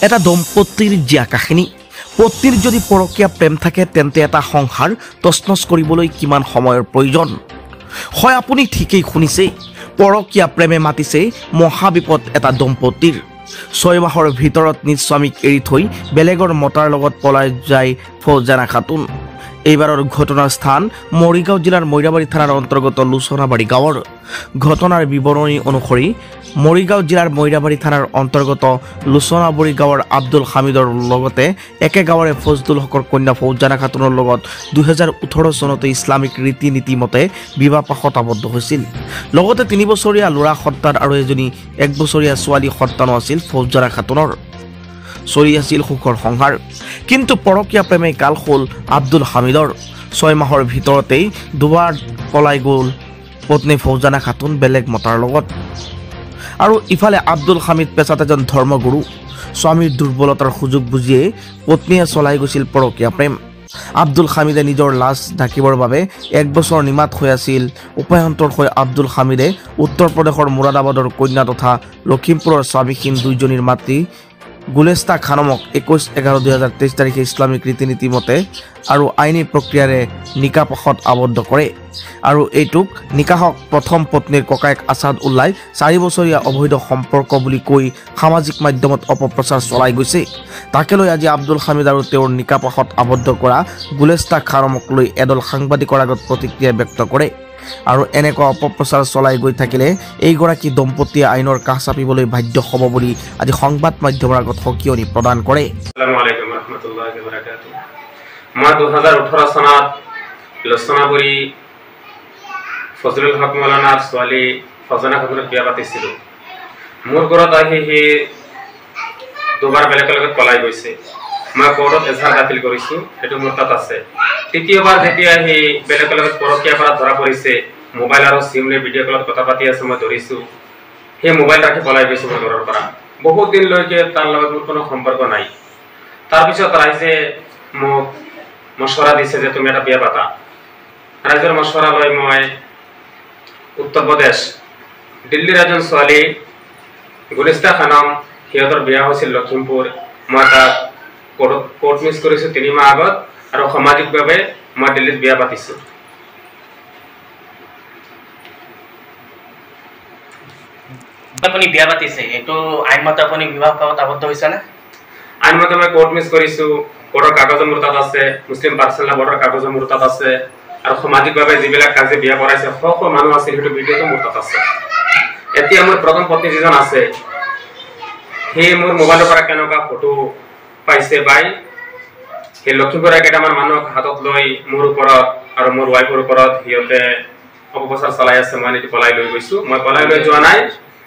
এটা দম্পতিৰ জিয়া কাহিনী। পত্নীৰ যদি পৰকীয়া প্ৰেম থাকে তেন্তে এটা সংসাৰ তছনছ কৰিবলৈ কিমান সময়ৰ প্ৰয়োজন। হয়, আপুনি ঠিকেই শুনিছে, পৰকীয়া প্ৰেমে মাতিছে মহাবিপদ এটা দম্পতিৰ। 6 মাহৰ ভিতৰত নিজ স্বামীক এৰি থৈ বেলেগৰ মতাৰ লগত পলাই যায় ফৌজানা খাতুন। এইবাৰৰ ঘটনাৰ স্থান মৰিগাঁও জিলাৰ মৈৰাবাৰী থানাৰ অন্তৰ্গত লোচনাবাৰী গাঁৱৰ। ঘটনাৰ বিৱৰণী অনুসৰি মৰিগাঁও জিলাৰ মৈৰাবাৰী থানাৰ অন্তৰ্গত লোচনাবাৰী গাঁৱৰ আব্দুল হামিদৰ লগতে একে গাঁৱৰে ফজলুল হকৰ কন্যা ফৌজানা খাতুনৰ লগত 2018 চনতে ইছলামিক ৰীতি নীতি মতে বিবাহ পাশত আবদ্ধ হৈছিল। লগতে 3 বছৰীয়া ল'ৰা সন্তান আৰু এজনী 1 বছৰীয়া ছোৱালী সন্তানো আছিল ফৌজানা খাতুনৰ। চলি আছিল সুখৰ সংসাৰ, কিন্তু পৰকীয়া প্ৰেমে কাল হ'ল আব্দুল হামিদৰ। 6 মাহৰ ভিতৰতেই দুবাৰ পলাই গ'ল পত্নী ফৌজানা খাতুন বেলেগ মতাৰ লগত। আৰু ইফালে আব্দুল হামিদ পেছাত এজন ধৰ্মগুৰু। স্বামীৰ দুৰ্বলতাৰ সুযোগ বুজিয়ে পত্নীয়ে চলাই গৈছিল পৰকীয়া প্ৰেম। আব্দুল হামিদে নিজৰ লাজ ঢাকিবৰ বাবে 1 বছৰ নিমাত হৈ আছিল। উপায়ন্তৰ হৈ আব্দুল হামিদে উত্তৰ প্ৰদেশৰ মুৰাদাবাদৰ কন্যা তথা লখিমপুৰৰ স্বামীহীন 2জনীৰ মাতৃ গুলেস্তা খানমক 21/11/2023 তাৰিখে ইছলামিক ৰীতি নীতি মতে আৰু আইনী প্ৰক্ৰিয়াৰে নিকাহ পাশত আবদ্ধ কৰে। আৰু এইটোক নিকাহক প্ৰথম পত্নীৰ ককায়েক আছাদ উল্লাই 4 বছৰীয়া অবৈধ সম্পৰ্ক বুলি কৈ সামাজিক মাধ্যমত অপপ্ৰচাৰ চলাই গৈছে। তাকে লৈ আজি আব্দুল হামিদ আৰু তেওঁৰ নিকাহ পাশত আবদ্ধ কৰা গুলেস্তা খানমক লৈ এদল সাংবাদিকৰ আগত প্ৰতিক্ৰিয়া ব্যক্ত কৰে। আৰু এনেকুৱা অপপ্ৰচাৰ চলাই গৈ থাকিলে এইগৰাকী দম্পতীয়ে আইনৰ কাষ চাপিবলৈ বাধ্য হ'ব বুলি আজি সংবাদ মাধ্যমৰ আগত সকিয়নি প্ৰদান কৰে। আসসালামু আলাইকুম ৰাহমাতুল্লাহি ওয়া বাৰাকাতুহু। মই 2018 চনত লোচনাবাৰী ফজলুল হক মৌলানাৰ ছোৱালী ফৌজানা খাতুনক বিয়া পাতিছিলোঁ। মোৰ ঘৰত আহি সি দুবাৰ বেলেগৰ লগত পলাই গৈছে। মই কোৰ্টত এজাহাৰ দাখিল কৰিছোঁ, সেইটো মোৰ তাত আছে। তৃতীয়বাৰ যেতিয়া সি বেলেগৰ লগত পৰকীয়া কৰাত ধৰা পৰিছে, মোবাইল আৰু চিম লৈ ভিডিঅ' কলত কথা পাতি আছে, মই ধৰিছোঁ। সেই মোবাইল ৰাখি পলাই গৈছে মোৰ ঘৰৰ পৰা। বহুত দিনলৈকে তাৰ লগত মোৰ কোনো সম্পৰ্ক নাই। তাৰপিছত ৰাইজে মোক মছৱৰা দিছে যে তুমি এটা বিয়া পাতা। ৰাইজৰ মছৱৰা লৈ মই উত্তৰ প্ৰদেশ দিল্লীৰ এজন ছোৱালী গুলিস্তা খানম, সিহঁতৰ বিয়া হৈছিল লখিমপুৰ। মই তাক কোৰ্ট মিছ কৰিছোঁ 3 মাহ আগত, আৰু সামাজিকভাৱে মই দিল্লীত বিয়া পাতিছোঁ। আপুনি বিয়া পাতিছে, এইটো আইনমতে আপুনি বিবাহ পাশত আবদ্ধ হৈছে নে? আইনমতে মই কোৰ্ট মিছ কৰিছোঁ, কোৰ্টৰ কাগজ মোৰ তাত আছে, মুছলিম পাৰ্চনেল বৰ্ডৰ কাগজ মোৰ তাত আছে, আৰু সামাজিকভাৱে যিবিলাক কাজে বিয়া কৰাইছে সৰহ মানুহ আছিল, সেইটো ভিডিঅ'টো মোৰ তাত আছে। এতিয়া মোৰ প্ৰথম পত্নী যিজন আছে, সেই মোৰ মোবাইলৰ পৰা কেনেকুৱা ফটো পাইছে বাই, সেই লখিমপুৰৰ কেইটামান মানুহক হাতত লৈ মোৰ ওপৰত আৰু মোৰ ৱাইফৰ ওপৰত সিহঁতে অপপ্ৰচাৰ চলাই আছে। মই নিজে পলাই লৈ গৈছোঁ। মই পলাই লৈ যোৱা নাই,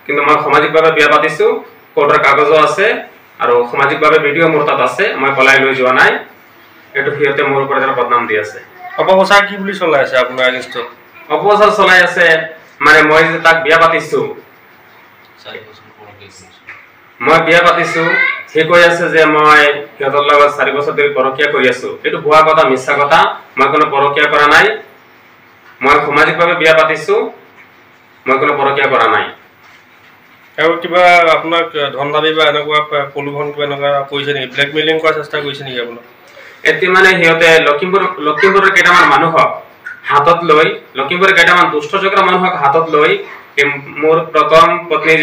কিন্তু মই সামাজিকভাৱে বিয়া পাতিছোঁ, কোৰ্টৰ কাগজো আছে আৰু সামাজিকভাৱে ভিডিঅ' মোৰ তাত আছে। মই পলাই লৈ যোৱা নাই, এইটো সিহঁতে মোৰ ওপৰত এটা বদনাম দি আছে। অপপ্ৰচাৰ কি বুলি চলাই আছে আপোনাৰ এগেইনষ্টত? অপপ্ৰচাৰ চলাই আছে মানে মই যে তাক বিয়া পাতিছোঁ, সি কৈ আছে যে মই সিহঁতৰ লগত 4 বছৰ ধৰি পৰকীয়া কৰি আছোঁ। এইটো ভুৱা কথা, মিছা কথা। মই কোনো পৰকীয়া কৰা নাই। মই সামাজিকভাৱে বিয়া পাতিছোঁ, মই কোনো পৰকীয়া কৰা নাই। আৰু কিবা আপোনাক ধন দাবী বা এনেকুৱা প্ৰলোভন কিবা এনেকুৱা কৰিছে নেকি? ব্লেকমেইলিং কৰাৰ চেষ্টা কৰিছে নেকি আপোনাক? এতিয়া মানে সিহঁতে লখিমপুৰৰ কেইটামান মানুহক হাতত লৈ, লখিমপুৰৰ কেইটামান দুষ্টচক্ৰ মানুহক হাতত লৈ মোৰ প্ৰথম পত্নী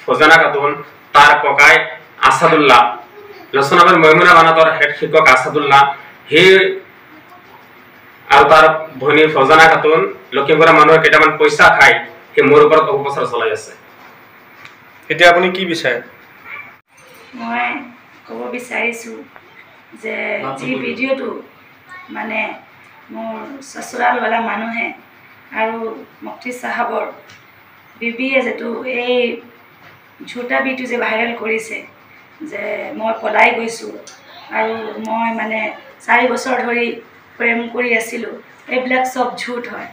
ফৌজানা খাতুন, তাৰ ককাই আছাদুল্লাহ, লোচনাবাৰী মৈমুনা বানাতৰ হেড শিক্ষক আছাদুল্লাহ, সেই আৰু তাৰ ভনী ফৌজানা খাতুন লখিমপুৰৰ মানুহৰ কেইটামান পইচা খাই সেই মোৰ ওপৰত অপপ্ৰচাৰ চলাই আছে। এতিয়া আপুনি কি বিচাৰে? মই ক'ব বিচাৰিছোঁ যে যি ভিডিঅ'টো মানে মোৰ চচুৰালৱালা মানুহে আৰু মুফতি চাহাবৰ বিবিয়ে যিটো এই ঝুটা ভিডিঅ' যে ভাইৰেল কৰিছে যে মই পলাই গৈছোঁ আৰু মই মানে 4 বছৰ ধৰি প্ৰেম কৰি আছিলোঁ, এইবিলাক চব ঝুট হয়।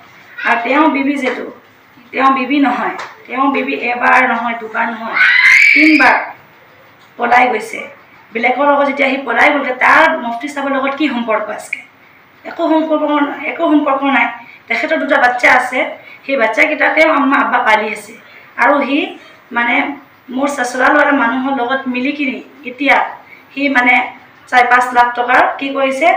আৰু তেওঁ বিবি যিটো, তেওঁ বিবি নহয়, তেওঁ বিবি এবাৰ নহয়, 2বাৰ নহয়, 3বাৰ পলাই গৈছে। বেলেগৰ লগত যেতিয়া সি পলাই গ'লগৈ, তাৰ মুফতি চাহাবৰ লগত কি সম্পৰ্ক আছে? একো সম্পৰ্ক নাই। তেখেতৰ 2টা বাচ্চা আছে, সেই বাচ্চাকেইটা তেওঁ আম্মা আব্বা পালি আছে। আৰু সি মানে মোৰ চচুৰালৱালা মানুহৰ লগত মিলি কিনি এতিয়া সি মানে 4-5 লাখ টকাৰ কি কৰিছে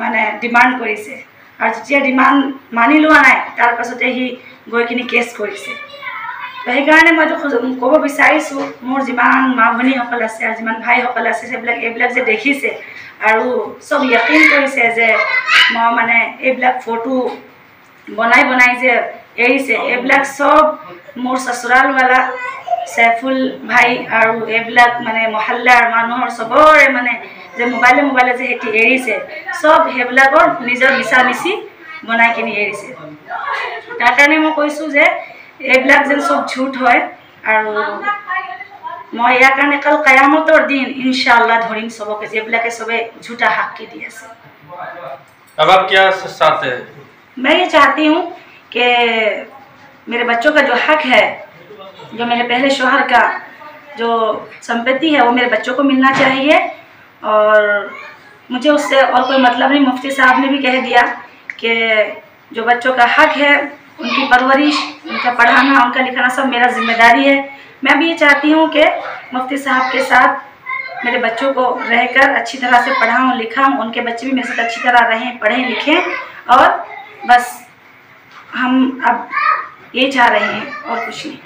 মানে ডিমাণ্ড কৰিছে আৰু যেতিয়া ডিমাণ্ড মানি লোৱা নাই তাৰ পাছতে সি গৈ কিনি কেছ কৰিছে তো সেইকাৰণে মইতো ক'ব বিচাৰিছোঁ মোৰ যিমান মা ভনীসকল আছে আৰু যিমান ভাইসকল আছে এইবিলাক যে দেখিছে আৰু চব য়কিন কৰিছে যে মই মানে এইবিলাক ফটো বনাই যে এৰিছে এইবিলাক চব মোৰ চচুৰালৱালা সৈফুল ভাই আৰু এইবিলাক মানে মহল্লাৰ মানুহৰ চবৰে মানে যে মোবাইলে যে সেটি এৰিছে চব সেইবিলাকৰ নিজৰ মিছামিছি বনাই কিনি এৰিছে তাৰ কাৰণে মই কৈছোঁ যে এইবিলাক যেন চব ঝুট হয় আৰু মই ইয়াৰ কাৰণে কাল কিয়ামতৰ দিন ইনশাআল্লাহ ধৰিম চবকে যিবিলাকে চবে ঝুটা সাক্ষী দি আছে अब आप क्या चाहते हैं मैं ये चाहती हूँ कि मेरे बच्चों का जो हक है जो मेरे पहले शौहर का जो संपत्ति है वो मेरे बच्चों को मिलना चाहिए और मुझे उससे और कोई मतलब नहीं मुफ्ती साहब ने भी कह दिया कि जो बच्चों का हक है उनकी परवरिश उनका पढ़ाना उनका लिखाना सब मेरा जिम्मेदारी है मैं भी ये चाहती हूँ कि मुफ्ती साहब के साथ मेरे बच्चों को रहकर अच्छी तरह से पढ़ाऊँ लिखाऊँ उनके बच्चे भी मेरे साथ अच्छी तरह रहें पढ़ें लिखें और बस हम अब ये चाह रहे हैं और कुछ नहीं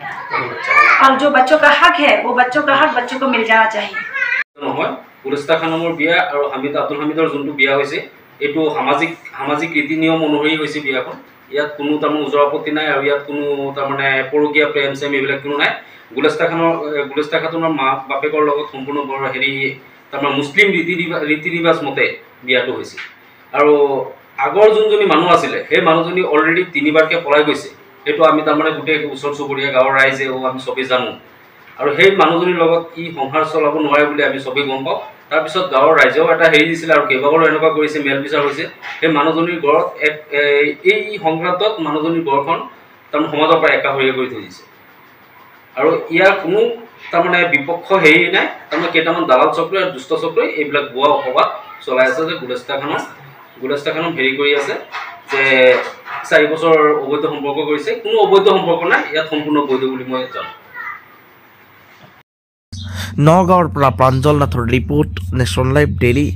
और जो बच्चों का हक है वो बच्चों का हक बच्चों को मिल जाना चाहिए নহয় গুলিস্তা খানমৰ বিয়া আৰু হামিদ আব্দুল হামিদৰ যোনটো বিয়া হৈছে এইটো সামাজিক ৰীতি নিয়ম অনুসৰি হৈছে বিয়াখন ইয়াত কোনো তাৰমানে ওজৰ আপত্তি নাই আৰু ইয়াত কোনো তাৰমানে পৰকীয়া প্ৰেম চেম এইবিলাক কোনো নাই গুলিস্তা খাতুনৰ মা বাপেকৰ লগত সম্পূৰ্ণ হেৰি তাৰমানে মুছলিম ৰীতি ৰিবাজ মতে বিয়াটো হৈছে আৰু আগৰ যোনজনী মানুহ আছিলে সেই মানুহজনী অলৰেডি 3বাৰকৈ পলাই গৈছে সেইটো আমি তাৰমানে গোটেই ওচৰ চুবুৰীয়া গাঁৱৰ ৰাইজে আমি চবেই জানো আৰু সেই মানুহজনীৰ লগত ই সংসাৰ চলাব নোৱাৰে বুলি আমি চবেই গম পাওঁ তাৰপিছত গাঁৱৰ ৰাইজেও এটা হেৰি দিছিলে আৰু কেইবাবাৰো এনেকুৱা কৰিছে মেল বিচাৰ হৈছে সেই মানুহজনীৰ ঘৰত এই সংক্ৰান্তত মানুহজনীৰ ঘৰখন তাৰমানে সমাজৰ পৰা একাষৰীয়া কৰি থৈ দিছে আৰু ইয়াৰ কোনো তাৰমানে বিপক্ষ হেৰি নাই তাৰমানে কেইটামান দালাল চক্ৰ আৰু দুষ্ট চক্ৰই এইবিলাক ভুৱা অপবাদ চলাই আছে যে গুলিস্তা খানক হেৰি কৰি আছে যে 4 বছৰ অবৈধ সম্পৰ্ক কৰিছে কোনো অবৈধ সম্পৰ্ক নাই ইয়াত সম্পূৰ্ণ বৈধ বুলি মই জানো নগাঁৱৰ পৰা প্ৰাঞ্জল নাথৰ ৰিপৰ্ট নেশ্যনেল লাইভ ডেইলি